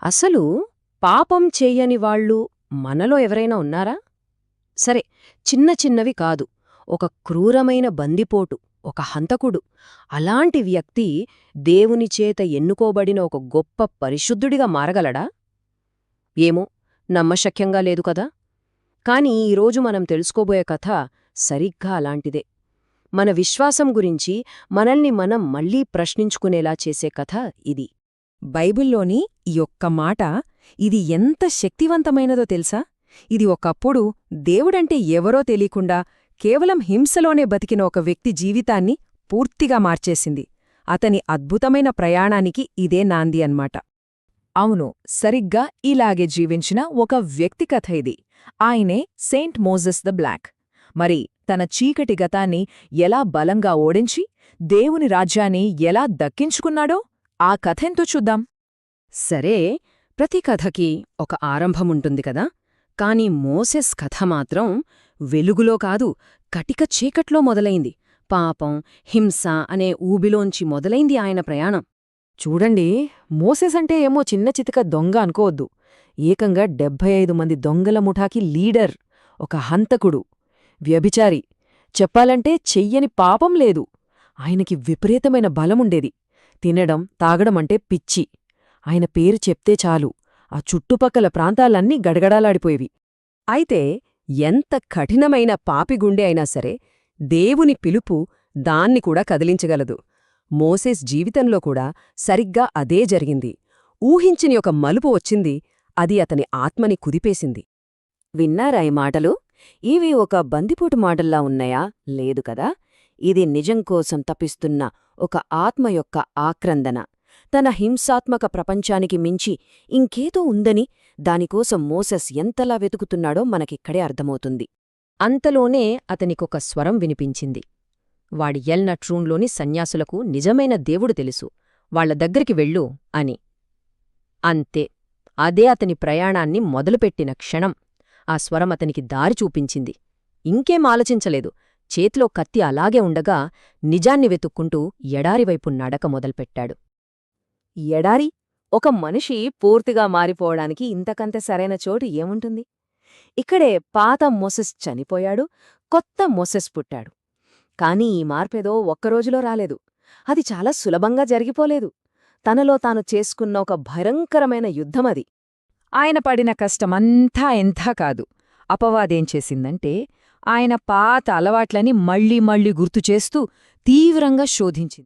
అసలు పాపం చెయ్యని వాళ్ళు మనలో ఎవరైనా ఉన్నారా? సరే, చిన్న చిన్నవి కాదు. ఒక క్రూరమైన బందిపోటు, ఒక హంతకుడు, అలాంటి వ్యక్తి దేవుని చేత ఎన్నుకోబడిన ఒక గొప్ప పరిశుద్ధుడిగా మారగలడా? ఏమో, నమ్మశక్యంగా లేదు కదా. కాని ఈరోజు మనం తెలుసుకోబోయే కథ సరిగ్గా అలాంటిదే. మన విశ్వాసం గురించి మనల్ని మనం మళ్లీ ప్రశ్నించుకునేలా చేసే కథ ఇది. బైబిల్లోని ఈ ఒక్క మాట ఇది ఎంత శక్తివంతమైనదో తెలుసా? ఇది ఒకప్పుడు దేవుడంటే ఎవరో తెలీకుండా కేవలం హింసలోనే బతికిన ఒక వ్యక్తి జీవితాన్ని పూర్తిగా మార్చేసింది. అతని అద్భుతమైన ప్రయాణానికి ఇదే నాంది అన్మాట. అవును, సరిగ్గా ఇలాగే జీవించిన ఒక వ్యక్తి కథ ఇది. ఆయనే సెయింట్ మోజెస్ ద బ్లాక్. మరి తన చీకటి గతాన్ని ఎలా బలంగా ఓడించి దేవుని రాజ్యాన్ని ఎలా దక్కించుకున్నాడో ఆ కథెంతో చూద్దాం. సరే, ప్రతి కథకి ఒక ఆరంభముంటుంది కదా. కాని మోసెస్ కథ మాత్రం వెలుగులో కాదు, కటిక చీకట్లో మొదలైంది. పాపం, హింస అనే ఊబిలోంచి మొదలైంది ఆయన ప్రయాణం. చూడండి, మోసెస్ అంటే ఏమో చిన్న చితక దొంగ అనుకోవద్దు. ఏకంగా 75 మంది దొంగల ముఠాకి లీడర్, ఒక హంతకుడు, వ్యభిచారి. చెప్పాలంటే చెయ్యని పాపం లేదు. ఆయనకి విపరీతమైన బలముండేది. తినడం, తాగడమంటే పిచ్చి. ఆయన పేరు చెప్తే చాలు ఆ చుట్టుపక్కల ప్రాంతాలన్నీ గడగడాలాడిపోయేవి. అయితే ఎంత కఠినమైన పాపిగుండె అయినా సరే, దేవుని పిలుపు దాన్ని కూడా కదిలించగలదు. మోసెస్ జీవితంలో కూడా సరిగ్గా అదే జరిగింది. ఊహించని ఒక మలుపు వచ్చింది. అది అతని ఆత్మని కుదిపేసింది. విన్నారా ఈ మాటలు? ఇవి ఒక బందిపోటు మాటల్లా ఉన్నాయా? లేదు కదా. ఇది నిజం కోసం తపిస్తున్న ఒక ఆత్మ యొక్క ఆక్రందన. తన హింసాత్మక ప్రపంచానికి మించి ఇంకేదో ఉందని, దానికోసం మోసెస్ ఎంతలా వెతుకుతున్నాడో మనకిక్కడే అర్థమవుతుంది. అంతలోనే అతనికొక స్వరం వినిపించింది. వాడి ఎల్నట్రూన్లోని సన్యాసులకు నిజమైన దేవుడు తెలుసు, వాళ్ల దగ్గరికి వెళ్ళు అని. అంతే, అదే అతని ప్రయాణాన్ని మొదలుపెట్టిన క్షణం. ఆ స్వరం అతనికి దారి చూపించింది. ఇంకేం ఆలోచించలేదు. చేతిలో కత్తి అలాగే ఉండగా నిజాన్ని వెతుక్కుంటూ ఎడారివైపు నడక మొదలుపెట్టాడు. ఎడారి? ఒక మనిషి పూర్తిగా మారిపోవడానికి ఇంతకంత సరైన చోటు ఏముంటుంది? ఇక్కడే పాత మోసెస్ చనిపోయాడు, కొత్త మోసెస్ పుట్టాడు. కాని ఈ మార్పేదో ఒక్కరోజులో రాలేదు. అది చాలా సులభంగా జరిగిపోలేదు. తనలో తాను చేసుకున్న ఒక భయంకరమైన యుద్ధమది. ఆయన పడిన కష్టమంతా ఎంతా కాదు. అపవాదేం చేసిందంటే ఆయన పాత అలవాట్లని మళ్లీ మళ్లీ గుర్తుచేస్తూ తీవ్రంగా శోధించింది.